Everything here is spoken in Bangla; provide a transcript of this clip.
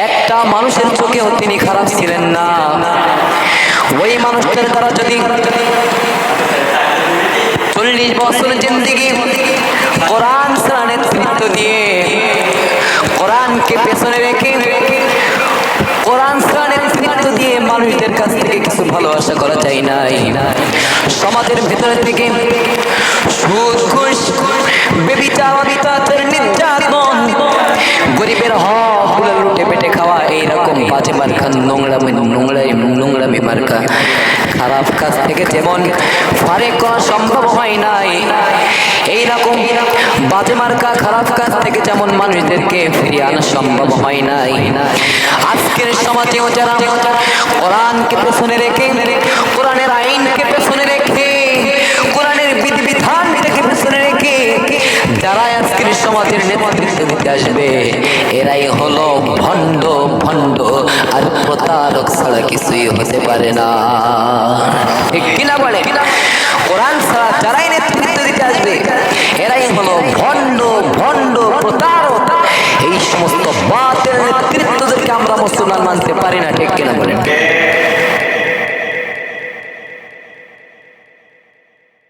একটা মানুষের চোখেও তিনি খারাপ ছিলেন না। ওই মানুষটার দ্বারা যদি 40 বছর জিন্দেগি কোরআন ছাড়া নেতৃত্ব দিয়ে, কোরআনকে পেছনে রেখে, কোরআন ছাড়া নেতৃত্ব দিয়ে মানুষদের কাছ থেকে কিছু ভালো আশা করা যায় নাই। সমাজের ভেতরে থেকে সুদ, ঘুষ, ব্যভিচার, অত্যাচার, নির্যাতন, গরিবের হকগুলো লুটে পেটে খাওয়া, এইরকম বাজে মার্কা, নোংরামি মার্কা খারাপ কাজ থেকে যেমন ফারেক করা সম্ভব হয় নাই, এইরকম বাজে মার্কা খারাপ কাজ থেকে যেমন মানুষদেরকে ফিরিয়ে আনা সম্ভব হয় নাই। আজকের সমাজেও যারা কোরআনকে পেছনে রেখে, কোরআনের আইনকে পেছনে রেখে, কোরআনের বিধিবিধানটাকে পেছনে রেখে যারা আজকের সমাজের নেতৃত্ব দিতে আসবে, এরাই হলো ভণ্ড আর প্রতারক ছাড়া কিছুই হতে পারে না। ঠিক কিনা বলে? কোরআন ছাড়া যারাই নেতৃত্ব দিতে আসবে, এরাই হলো ভণ্ড প্রতারক। এই সমস্ত বাতের নেতৃত্বদেরকে আমরা মুসলমান মানতে পারি না। ঠিক কিনা বলেন?